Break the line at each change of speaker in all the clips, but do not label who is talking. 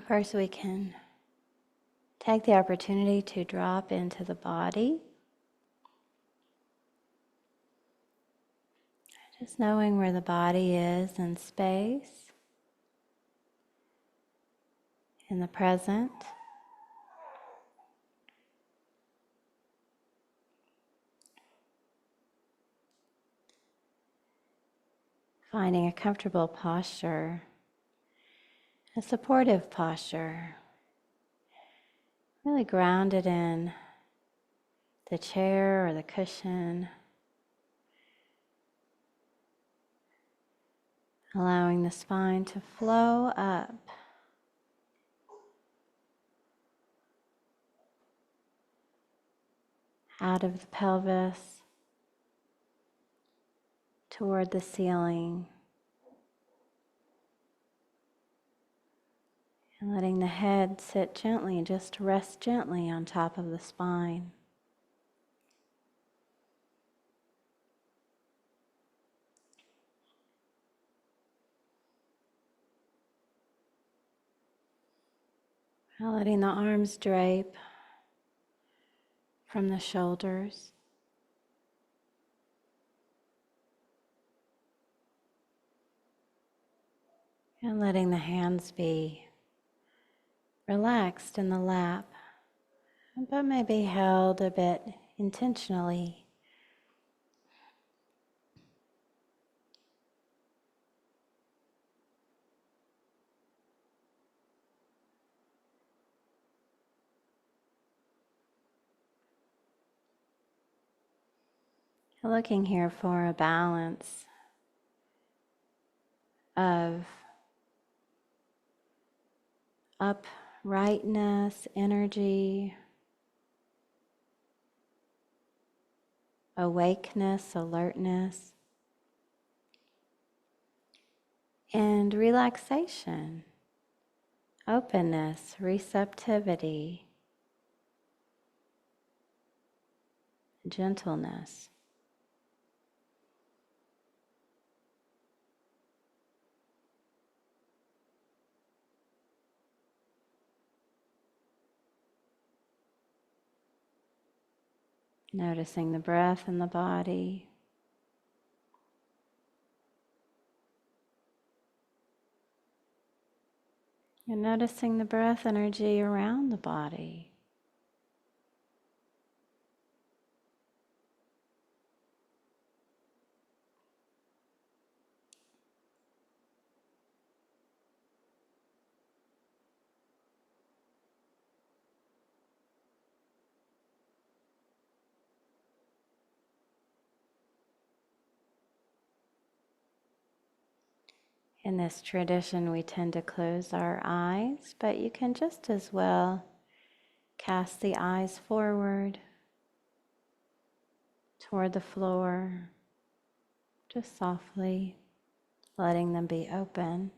First, we can take the opportunity to drop into the body. Just knowing where the body is in space, in the present. Finding a comfortable posture, a supportive posture, really grounded in the chair or the cushion, allowing the spine to flow up out of the pelvis toward the ceiling, and letting the head sit gently, just rest gently on top of the spine. Letting the arms drape from the shoulders. And letting the hands be relaxed in the lap, but maybe held a bit intentionally. Looking here for a balance of uprightness, energy, awakeness, alertness, and relaxation, openness, receptivity, gentleness. Noticing the breath in the body. And noticing the breath energy around the body. In this tradition, we tend to close our eyes, but you can just as well cast the eyes forward toward the floor, just softly letting them be open.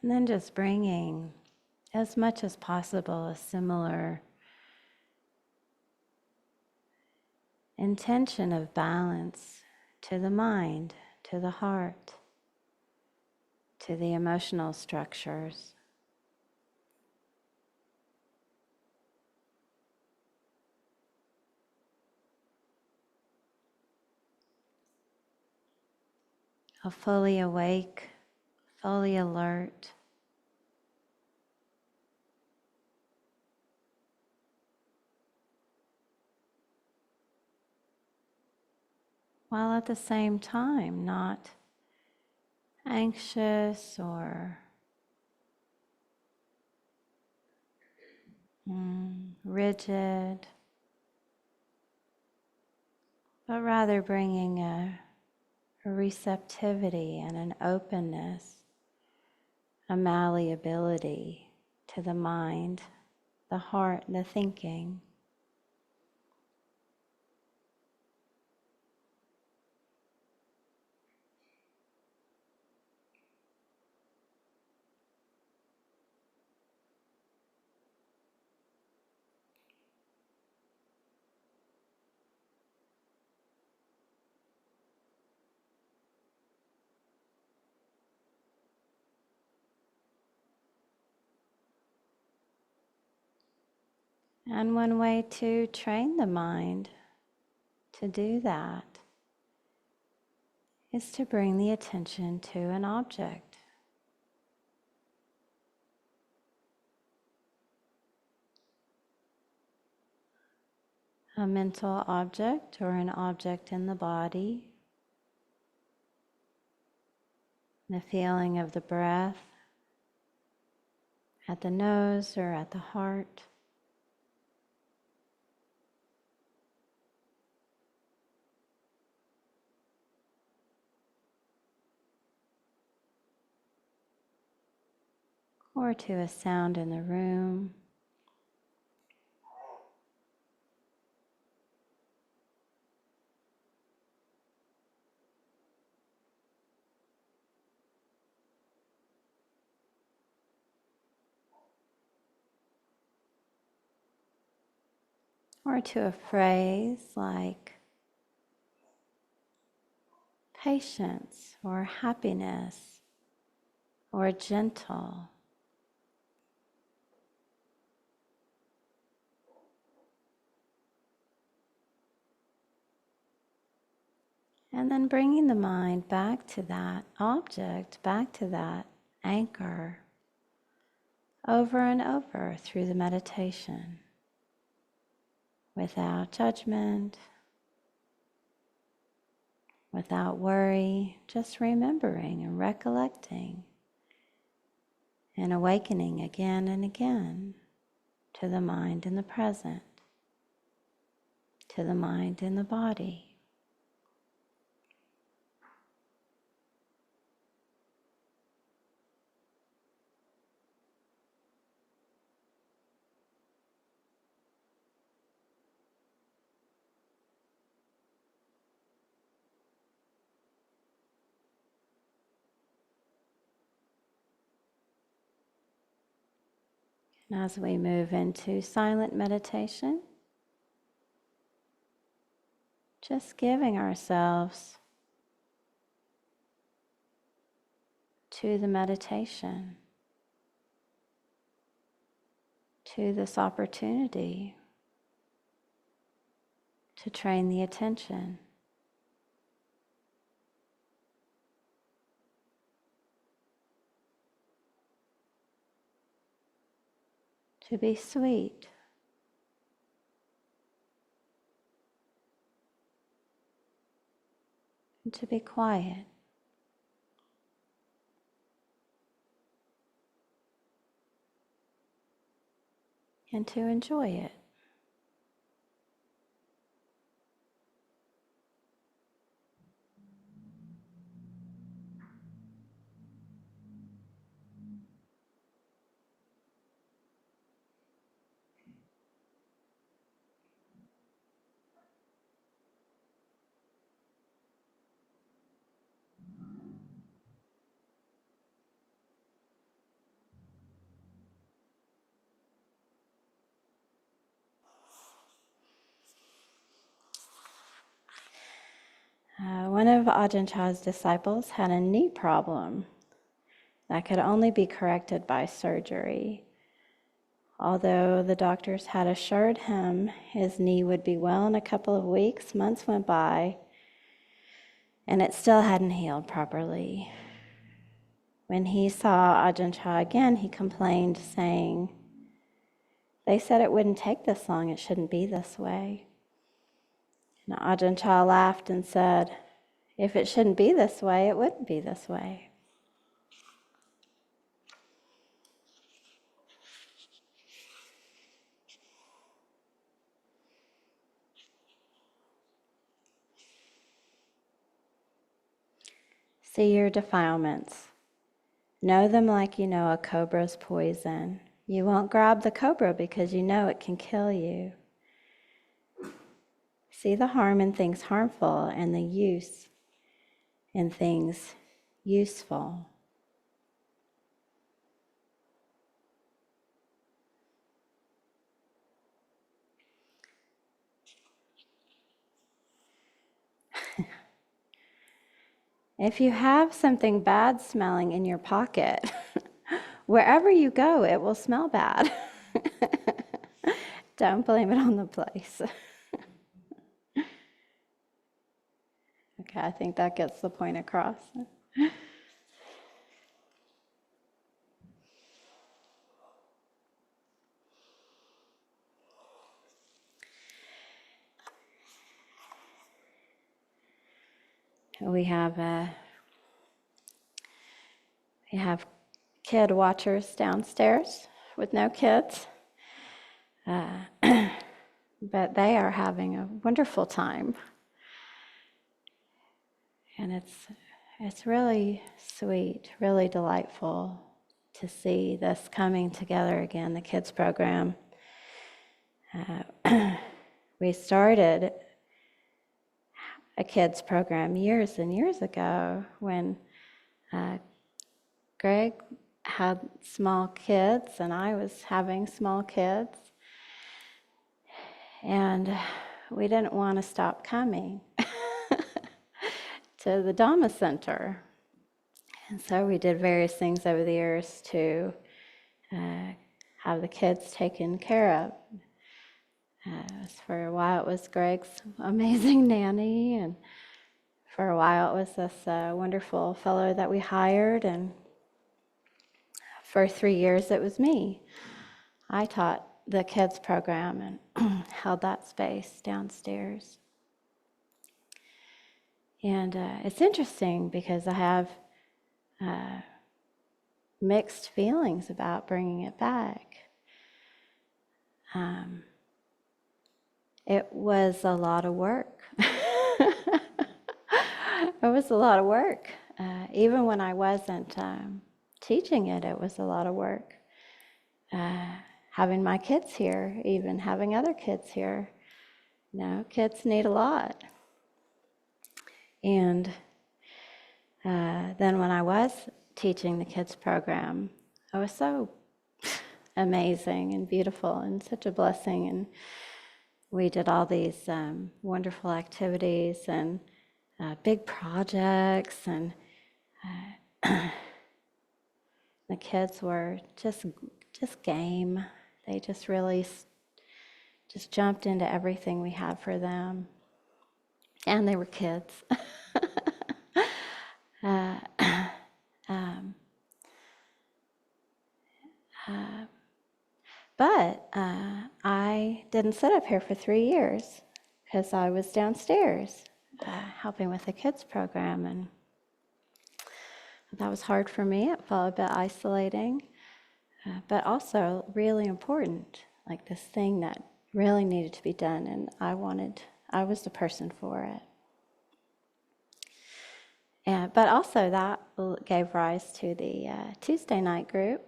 And then just bringing, as much as possible, a similar intention of balance to the mind, to the heart, to the emotional structures. A fully awake, fully alert, while at the same time not anxious or rigid, but rather bringing a receptivity and an openness, a malleability to the mind, the heart, the thinking. And one way to train the mind to do that is to bring the attention to an object. A mental object or an object in the body, the feeling of the breath at the nose or at the heart. Or to a sound in the room. Or to a phrase like patience or happiness or gentle. And then bringing the mind back to that object, back to that anchor, over and over through the meditation, without judgment, without worry, just remembering and recollecting and awakening again and again to the mind in the present, to the mind in the body. And as we move into silent meditation, just giving ourselves to the meditation, to this opportunity to train the attention. To be sweet, and to be quiet, and to enjoy it. One of Ajahn Chah's disciples had a knee problem that could only be corrected by surgery. Although the doctors had assured him his knee would be well in a couple of weeks, months went by, and it still hadn't healed properly. When he saw Ajahn Chah again, he complained, saying, "They said it wouldn't take this long, it shouldn't be this way." And Ajahn Chah laughed and said, if it shouldn't be this way, it wouldn't be this way. See your defilements. Know them like you know a cobra's poison. You won't grab the cobra because you know it can kill you. See the harm in things harmful and the use in things useful. If you have something bad smelling in your pocket, wherever you go, it will smell bad. Don't blame it on the place. Okay, I think that gets the point across. We have kid watchers downstairs with no kids, but they are having a wonderful time, and it's really sweet, really delightful to see this coming together again. The kids program. We started a kids program years and years ago when Greg had small kids and I was having small kids, and we didn't want to stop coming to the Dhamma Center. And so we did various things over the years to have the kids taken care of. For a while it was Greg's amazing nanny, and for a while it was this wonderful fellow that we hired, and for 3 years it was me. I taught the kids program and held that space downstairs. And it's interesting because I have mixed feelings about bringing it back. It was a lot of work. It was a lot of work. Even when I wasn't teaching it, it was a lot of work. Having my kids here, even having other kids here. Kids need a lot. And then when I was teaching the kids program, it was so amazing and beautiful and such a blessing. And we did all these wonderful activities and big projects, and the kids were just game. They just really just jumped into everything we had for them. And they were kids. But I didn't sit up here for 3 years because I was downstairs helping with the kids program, and that was hard for me. It felt a bit isolating, but also really important, like this thing that really needed to be done, and I was the person for it. But also that gave rise to the Tuesday night group.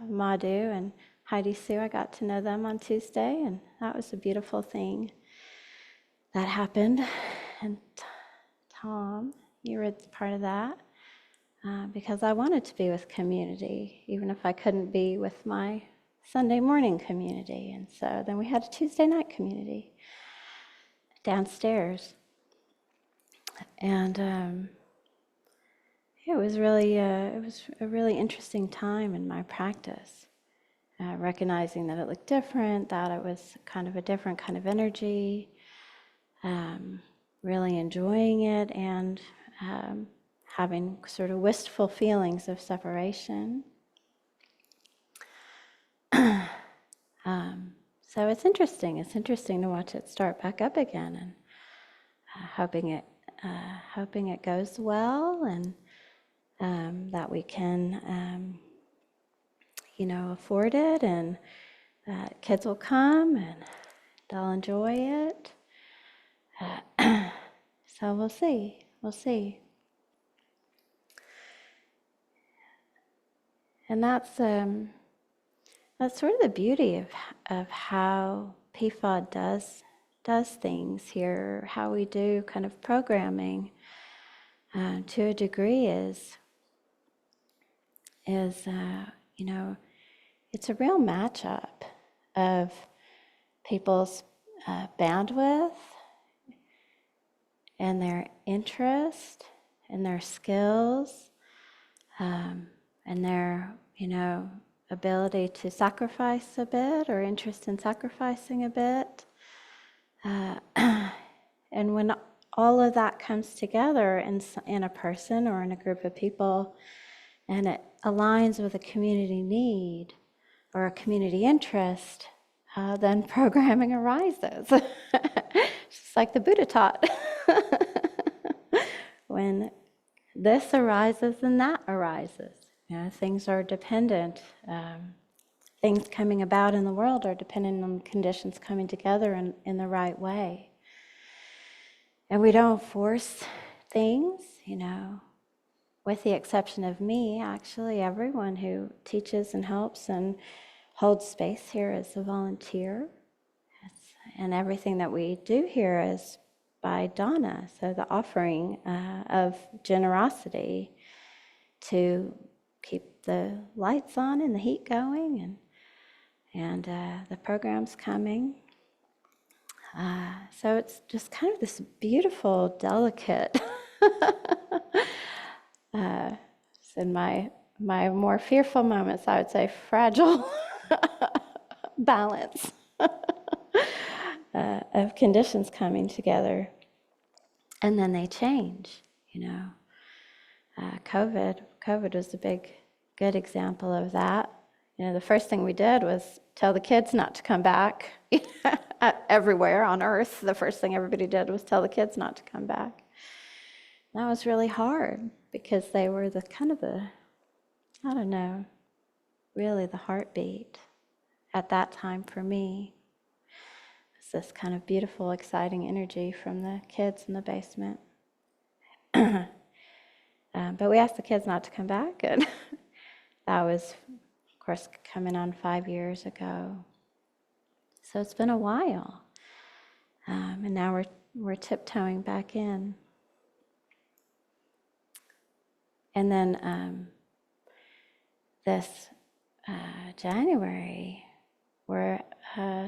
Madhu and Heidi Sue, I got to know them on Tuesday, and that was a beautiful thing that happened. And Tom, you were part of that, because I wanted to be with community, even if I couldn't be with my Sunday morning community. And so then we had a Tuesday night community downstairs. And it was a really interesting time in my practice, recognizing that it looked different, that it was kind of a different kind of energy, really enjoying it, and having sort of wistful feelings of separation. So it's interesting to watch it start back up again. hoping it goes well, and that we can, afford it, and that kids will come and they'll enjoy it. So we'll see. We'll see. And that's sort of the beauty of how PFOD does things here. How we do kind of programming to a degree is it's a real matchup of people's bandwidth and their interest and their skills and their ability to sacrifice a bit, or interest in sacrificing a bit. And when all of that comes together in a person or in a group of people, and it aligns with a community need or a community interest, then programming arises. Just like the Buddha taught. When this arises, then that arises. Things are dependent. Things coming about in the world are dependent on conditions coming together in the right way. And we don't force things, with the exception of me. Actually, everyone who teaches and helps and holds space here is a volunteer. And everything that we do here is by Dhamma, so the offering of generosity to keep the lights on and the heat going, and the program's coming. So it's just kind of this beautiful, delicate, in my more fearful moments, I would say fragile balance of conditions coming together. And then they change, COVID was a good example of that. The first thing we did was tell the kids not to come back. Everywhere on earth, the first thing everybody did was tell the kids not to come back. That was really hard, because they were really the heartbeat at that time for me. It's this kind of beautiful, exciting energy from the kids in the basement. But we asked the kids not to come back, and that was, of course, coming on 5 years ago. So it's been a while, and now we're tiptoeing back in. And then this January, we're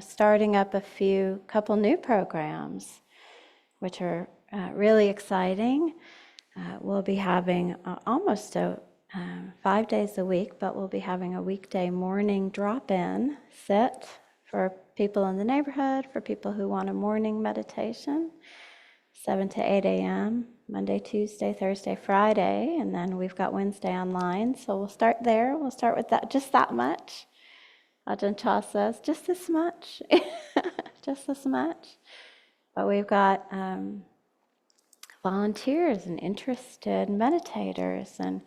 starting up a couple new programs, which are really exciting. We'll be having almost 5 days a week, but we'll be having a weekday morning drop-in sit for people in the neighborhood, for people who want a morning meditation, 7 to 8 a.m., Monday, Tuesday, Thursday, Friday, and then we've got Wednesday online. So we'll start there. We'll start with that, just that much. Ajahn Chah says, just this much, just this much. But we've got volunteers and interested meditators and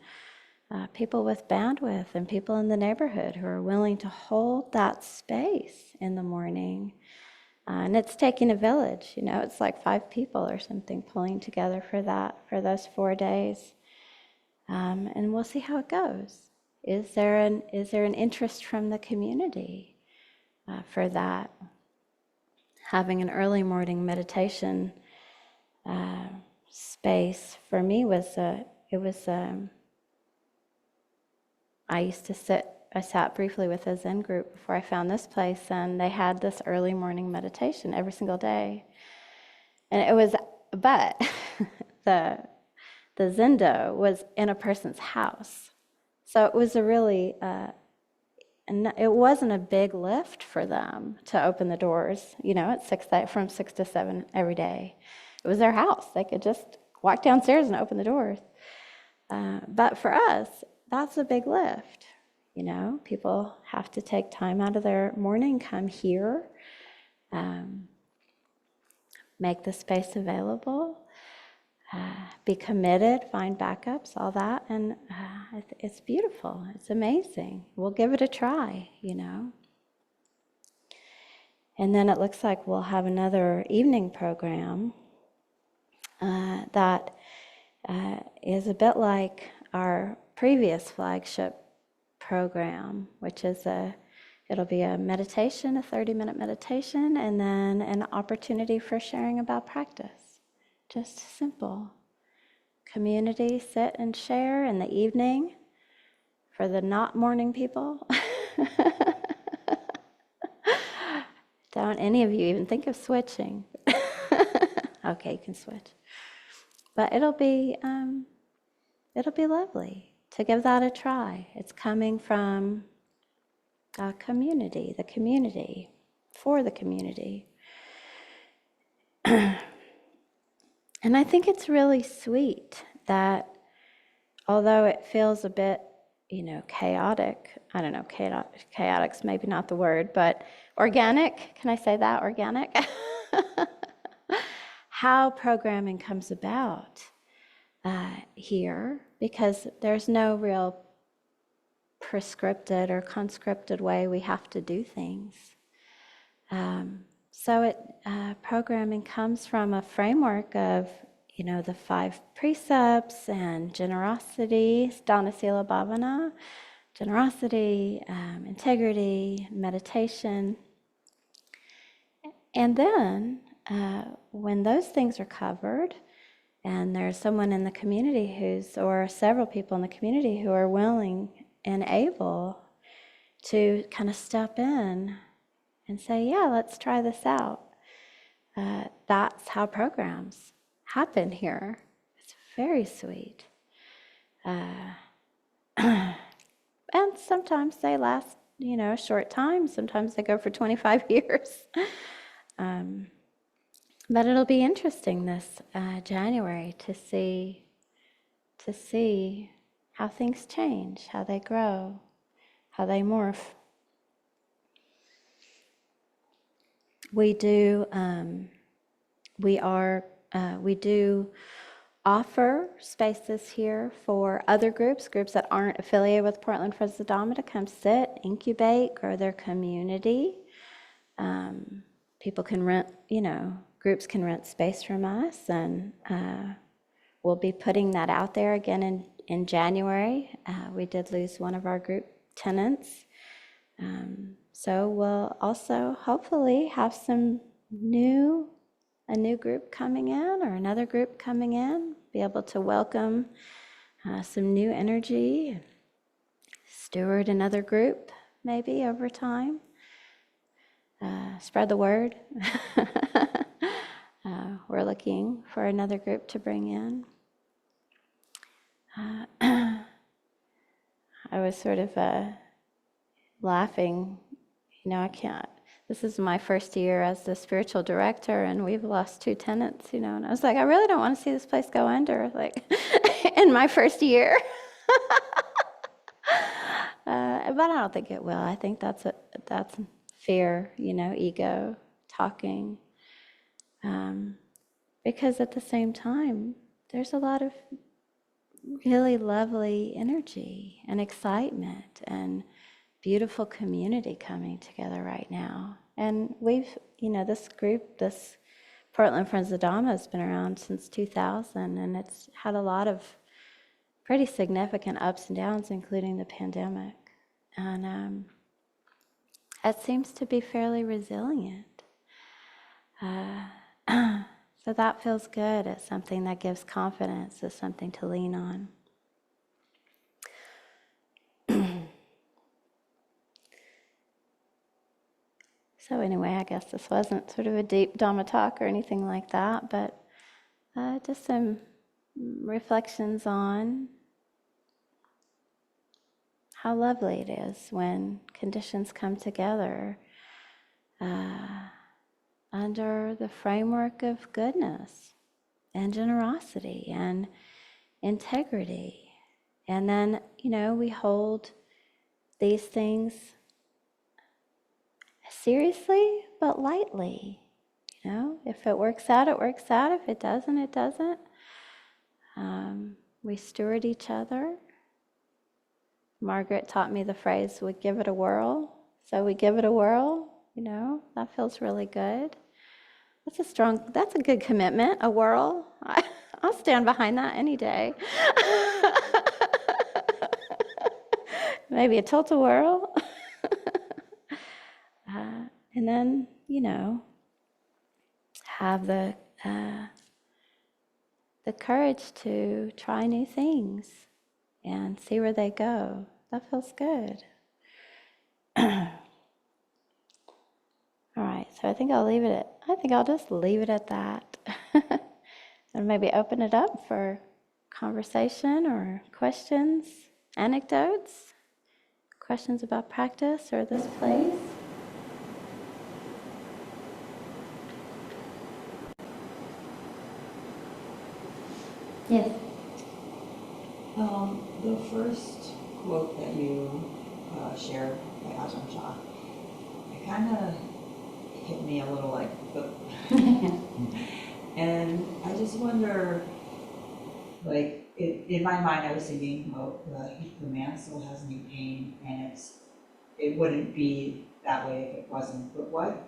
people with bandwidth and people in the neighborhood who are willing to hold that space in the morning. And it's taking a village, it's like 5 people or something pulling together for those 4 days. And we'll see how it goes. Is there an interest from the community for that? Having an early morning meditation space for me I sat briefly with a Zen group before I found this place, and they had this early morning meditation every single day. And but the Zendo was in a person's house. So it was it wasn't a big lift for them to open the doors, at from 6 to 7 every day. It was their house. They could just walk downstairs and open the doors. But for us, that's a big lift. People have to take time out of their morning, come here. make the space available, be committed, find backups, all that, and it's beautiful. It's amazing. We'll give it a try, And then it looks like we'll have another evening program that is a bit like our previous flagship program, which is it'll be a meditation, a 30-minute meditation, and then an opportunity for sharing about practice. Just simple. Community, sit and share in the evening for the not morning people. Don't any of you even think of switching. Okay, you can switch. But it'll be lovely to give that a try. It's coming from a community, the community, for the community. And I think it's really sweet that although it feels a bit, chaotic, I don't know, chaotic's maybe not the word, but organic, can I say that, organic? How programming comes about here, because there's no real prescripted or conscripted way we have to do things. So programming comes from a framework of, the 5 precepts and generosity, dana sila bhavana, generosity, integrity, meditation. And then when those things are covered, and there's someone in the community or several people in the community who are willing and able to kind of step in and say, yeah, let's try this out. That's how programs happen here. It's very sweet. And sometimes they last, a short time. Sometimes they go for 25 years. But it'll be interesting this January to see how things change, how they grow, how they morph. We do offer spaces here for other groups that aren't affiliated with Portland Friends of the Dhamma to come sit, incubate, grow their community. People can rent, groups can rent space from us, and we'll be putting that out there again in January. We did lose one of our group tenants. So we'll also hopefully have a new group coming in or another group coming in, be able to welcome some new energy, steward another group maybe over time, spread the word. We're looking for another group to bring in. I was sort of laughing, I can't. This is my first year as the spiritual director, and we've lost 2 tenants, and I was like, I really don't want to see this place go under, like, in my first year. But I don't think it will. I think that's fear, ego talking. Because at the same time, there's a lot of really lovely energy and excitement and beautiful community coming together right now. And we've, this group, this Portland Friends of the Dhamma has been around since 2000, and it's had a lot of pretty significant ups and downs, including the pandemic. And it seems to be fairly resilient. So that feels good. It's something that gives confidence. It's something to lean on. So anyway, I guess this wasn't sort of a deep Dhamma talk or anything like that, but just some reflections on how lovely it is when conditions come together under the framework of goodness and generosity and integrity. And then, we hold these things seriously but lightly. If it works out, it works out. If it doesn't, it doesn't. We steward each other. Margaret taught me the phrase, we give it a whirl. So we give it a whirl, that feels really good. That's a good commitment, a whirl. I'll stand behind that any day. Maybe a tilt-a-whirl. And then, have the courage to try new things and see where they go. That feels good. All right, so I think I'll just leave it at that. And maybe open it up for conversation or questions, anecdotes, questions about practice or this place. Yes.
The first quote that you shared by Ajahn Chah, it kind of hit me a little like, and I just wonder, like, in my mind, I was thinking, well, the man still has any pain, and it wouldn't be that way if it wasn't. But what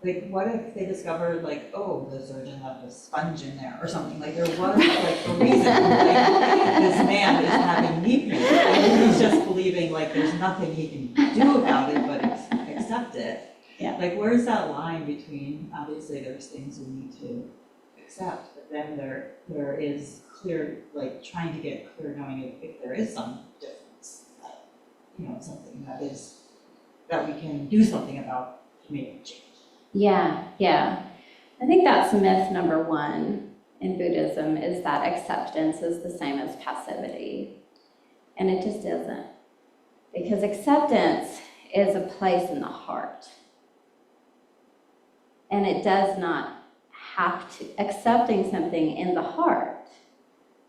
if they discovered, like, oh, the surgeon left a sponge in there or something? Like, there was, like, a reason, like, this man is having knee pain. And he's just believing, like, there's nothing he can do about it but accept it.
Yeah.
Like, where's that line between, obviously, there's things we need to accept, but then there is clear, like, trying to get clear knowing if there is some difference, something that we can do something about to make a change.
Yeah. I think that's myth number one in Buddhism, is that acceptance is the same as passivity. And it just isn't. Because acceptance is a place in the heart. And it does not have to, accepting something in the heart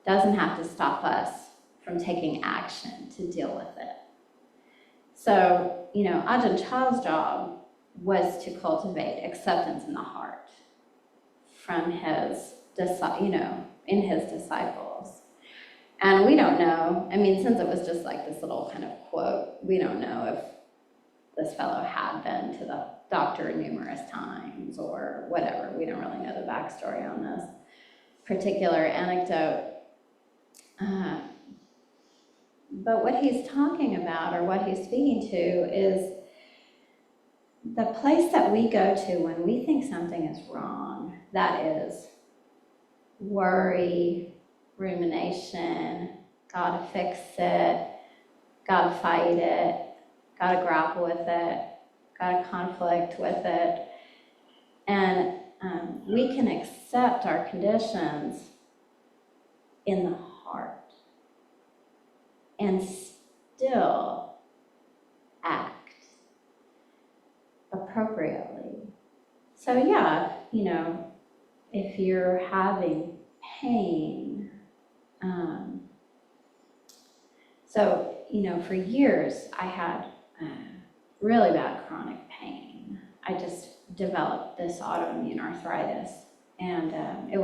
doesn't have to stop us from taking action to deal with it. So, Ajahn Chah's job was to cultivate acceptance in the heart from his, in his disciples. And we don't know, since it was just like this little kind of quote, we don't know if this fellow had been to the doctor numerous times or whatever. We don't really know the backstory on this particular anecdote. But what he's talking about, or what he's speaking to, is the place that we go to when we think something is wrong. That is worry, rumination, gotta fix it, gotta fight it, gotta grapple with it, gotta conflict with it. And we can accept our conditions in the heart and still act appropriately. So yeah, if you're having pain, for years I had really bad chronic pain. I just developed this autoimmune arthritis, and it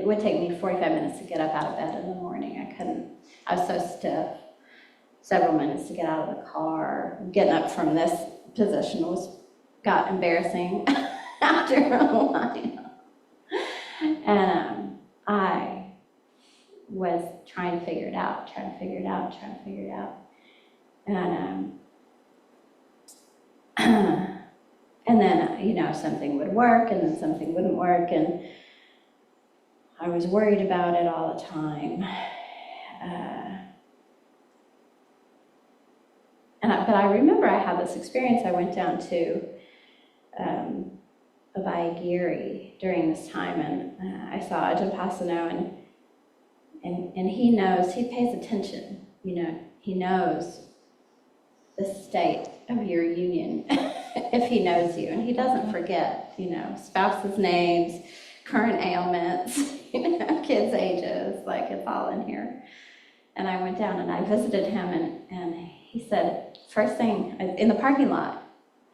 would take me 45 minutes to get up out of bed in the morning. I was so stiff. Several minutes to get out of the car. Getting up from this position got embarrassing after a while. And I was trying to figure it out. And then, something would work and then something wouldn't work. And I was worried about it all the time. But I remember I had this experience. I went down to Abhayagiri during this time, and I saw Ajahn Pasano, and he knows, he pays attention, he knows the state of your union if he knows you, and he doesn't forget, spouses' names, current ailments, kids' ages, like it's all in here. And I went down and I visited him, and he said, first thing in the parking lot,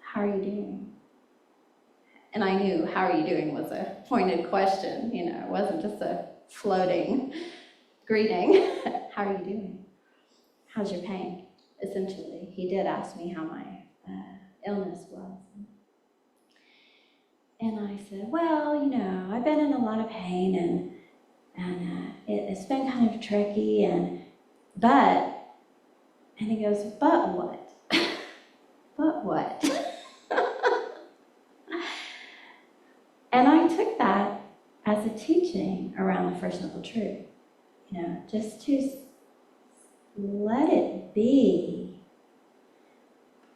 how are you doing? And I knew, how are you doing was a pointed question, it wasn't just a floating greeting. How are you doing? How's your pain? Essentially, he did ask me how my illness was. And I said, well, I've been in a lot of pain and it's been kind of tricky and he goes, but what? But what? And I took that as a teaching around the First Noble Truth, just to let it be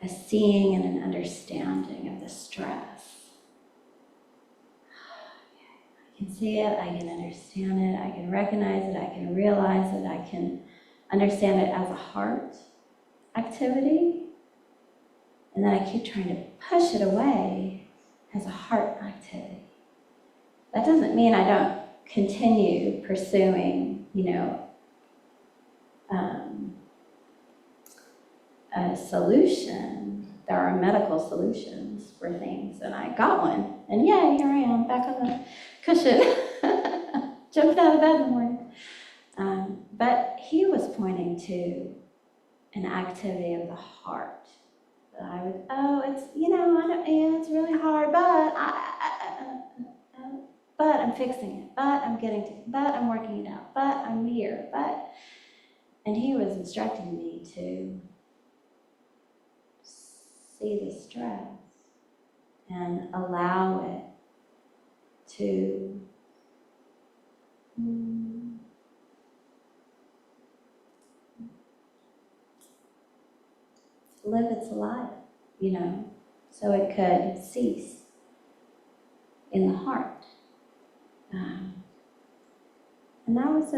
a seeing and an understanding of the stress. I can see it, I can understand it, I can recognize it, I can realize it, I can understand it as a heart activity. And then I keep trying to push it away as a heart activity. That doesn't mean I don't continue pursuing, a solution. There are medical solutions for things, and I got one. And yay, here I am, back on the cushion, jumping out of bed in the morning. But he was pointing to an activity of the heart. That I would, it's really hard, but I'm fixing it, but I'm getting to it, but I'm working it out, but I'm here, and he was instructing me to see the stress and allow it to live its life, so it could cease in the heart. And that was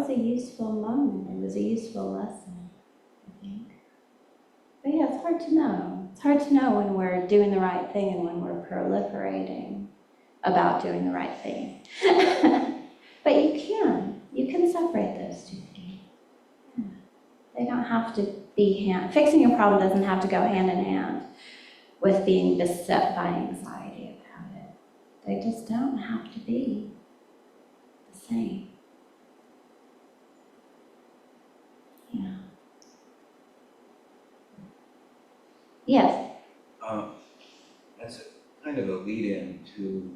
a useful moment. It was a useful lesson, I think. But yeah, it's hard to know. It's hard to know when we're doing the right thing and when we're proliferating about doing the right thing. But you can separate those two things. Yeah. They don't have to be fixing your problem doesn't have to go hand in hand with being beset by anxiety about it. They just don't have to be the same. Yeah. Yes.
That's kind of a lead-in to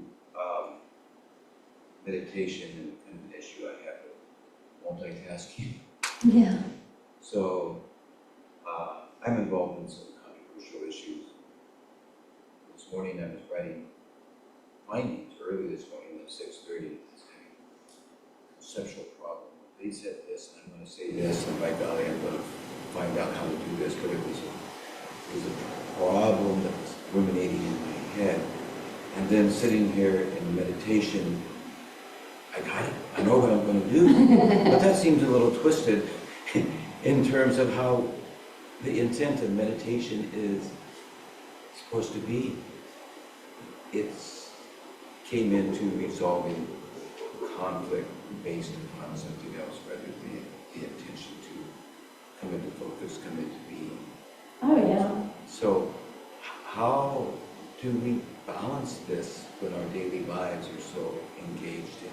meditation and an issue I have with multitasking.
Yeah.
So I'm involved in some controversial issues. This morning I was writing findings early this morning at 6:30. It's kind of a conceptual problem. They said this, and I'm going to say this, and by golly, I'm going to find out how to do this, but it was a problem that was ruminating in my head. And then sitting here in meditation, I got it. I know what I'm going to do. But that seems a little twisted in terms of how the intent of meditation is supposed to be. It came into resolving conflict based upon something else rather than the intention to come into focus, come into being.
Oh, yeah.
So how do we balance this when our daily lives are so engaged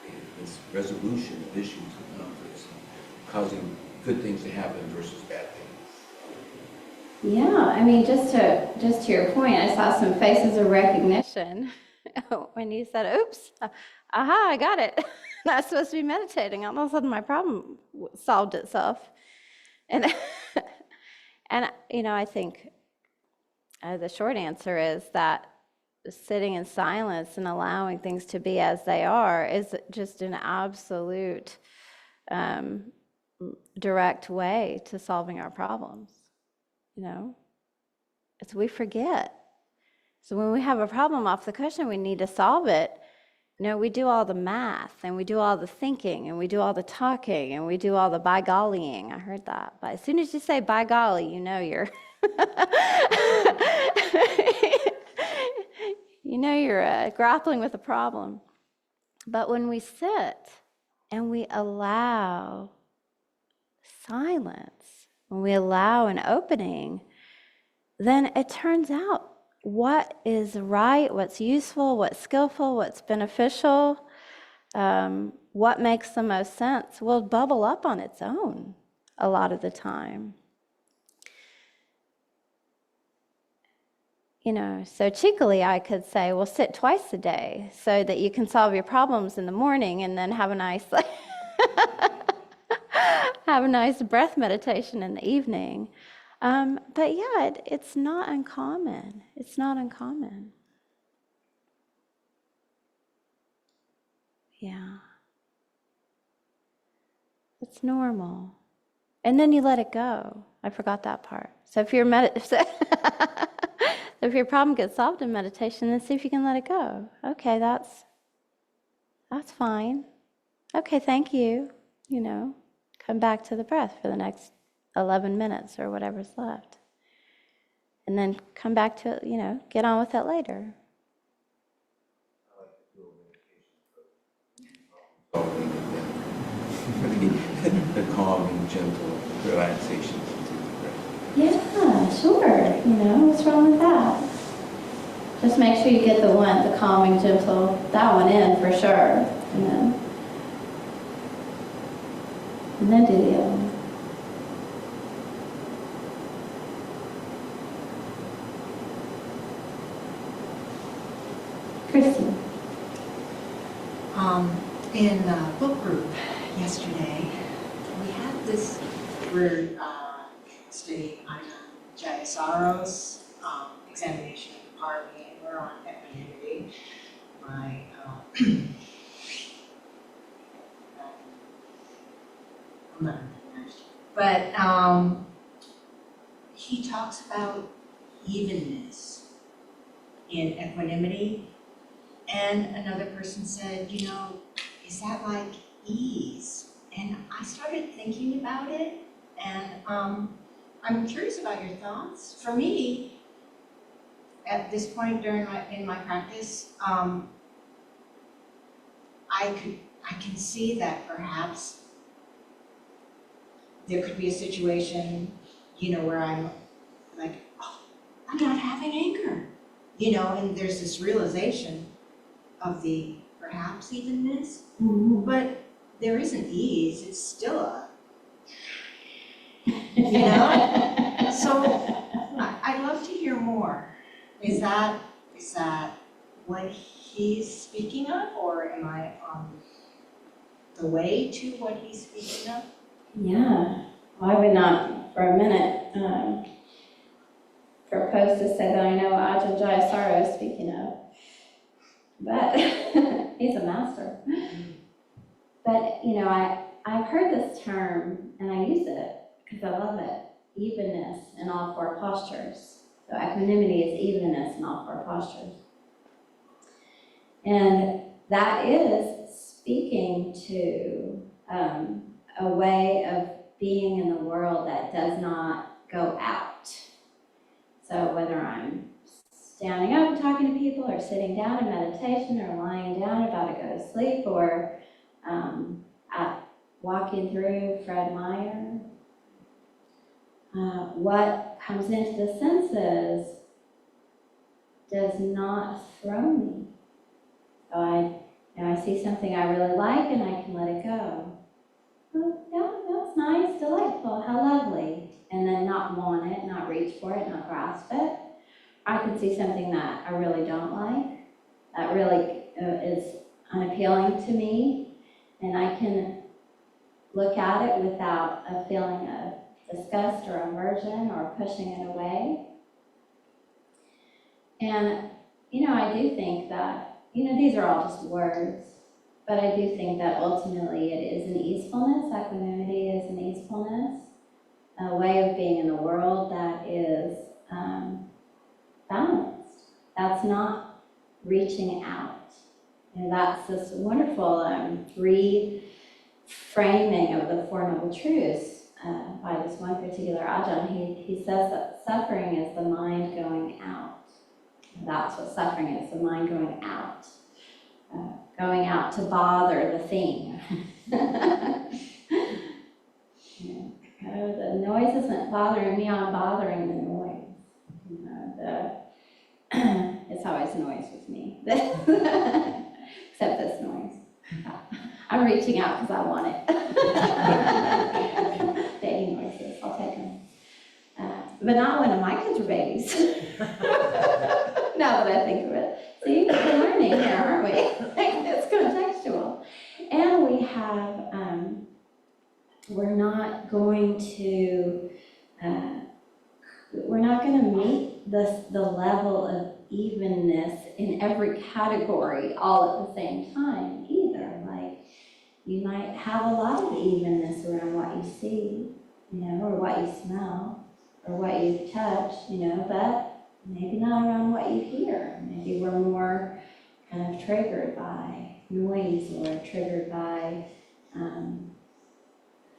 in this resolution of issues and conflicts, causing good things to happen versus bad things?
Yeah, I mean, just to your point, I saw some faces of recognition when you said, oops, aha, I got it. I was supposed to be meditating. All of a sudden my problem solved itself. And, and I think the short answer is that sitting in silence and allowing things to be as they are is just an absolute direct way to solving our problems. We forget. So when we have a problem off the cushion, we need to solve it. We do all the math, and we do all the thinking, and we do all the talking, and we do all the by gollying. I heard that. But as soon as you say by golly, you're you're grappling with a problem. But when we sit and we allow silence, when we allow an opening, then it turns out what is right, what's useful, what's skillful, what's beneficial, what makes the most sense will bubble up on its own a lot of the time. You know, so cheekily I could say, well, sit twice a day so that you can solve your problems in the morning and then have a nice have a nice breath meditation in the evening. But yeah, it's not uncommon. It's not uncommon. Yeah. It's normal. And then you let it go. I forgot that part. So if your if your problem gets solved in meditation, then see if you can let it go. Okay, that's fine. Okay, thank you. You know, come back to the breath for the next 11 minutes or whatever's left. And then come back to it, you know, get on with it later.
I like to do a meditation for the calming, gentle relaxation.
Yeah, sure. You know, what's wrong with that? Just make sure you get the calming, gentle, that one in for sure. And then do the other one. Christy.
In book group yesterday, we had this, we're studying Ajahn Jayasaro's examination of the party, and we're on equanimity. I'm not finished. But he talks about evenness in equanimity. And another person said, you know, is that like ease? And I started thinking about it, and I'm curious about your thoughts. For me, at this point in my practice, I can see that perhaps there could be a situation, you know, where I'm like, oh, I'm not having anger, you know, and there's this realization of the perhaps evenness, but there isn't ease, it's still a, you know? So I'd love to hear more. Is that what he's speaking of, or am I on the way to what he's speaking of?
Yeah. Well, I would not for a minute propose to say that I know what Ajahn Jayasaro is speaking of. But he's a master. But, you know, I've heard this term, and I use it because I love it, evenness in all four postures. So equanimity is evenness in all four postures. And that is speaking to a way of being in the world that does not go out. So whether I'm standing up and talking to people, or sitting down in meditation, or lying down about to go to sleep, or walking through Fred Meyer, what comes into the senses does not throw me. So I see something I really like and I can let it go. Oh, yeah, that's nice, delightful, how lovely. And then not want it, not reach for it, not grasp it. I can see something that I really don't like, that really is unappealing to me, and I can look at it without a feeling of disgust or aversion or pushing it away. And, you know, I do think that, you know, these are all just words, but I do think that ultimately it is an easefulness. Equanimity is an easefulness, a way of being in the world that is balanced. That's not reaching out. And that's this wonderful reframing of the Four Noble Truths by this one particular Ajahn. He says that suffering is the mind going out. And that's what suffering is, the mind going out. Going out to bother the thing. The noise isn't bothering me, I'm bothering the noise. Except this noise. I'm reaching out because I want it. Baby noises, I'll take them. But not when my kids were babies. Now that I think of it. See, we're learning here, aren't we? It's contextual. And we have, we're not going to meet the level of evenness in every category all at the same time either. Like, you might have a lot of evenness around what you see, or what you smell, or what you touch, but maybe not around what you hear. Maybe we're more kind of triggered by noise or triggered by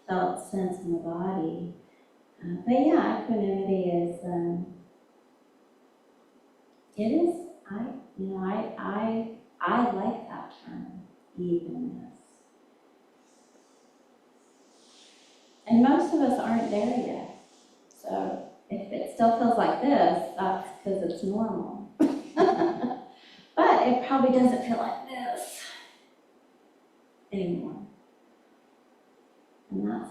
felt sense in the body. But yeah, equanimity is, I like that term, evenness. And most of us aren't there yet. So if it still feels like this, that's because it's normal. But it probably doesn't feel like this anymore. And that's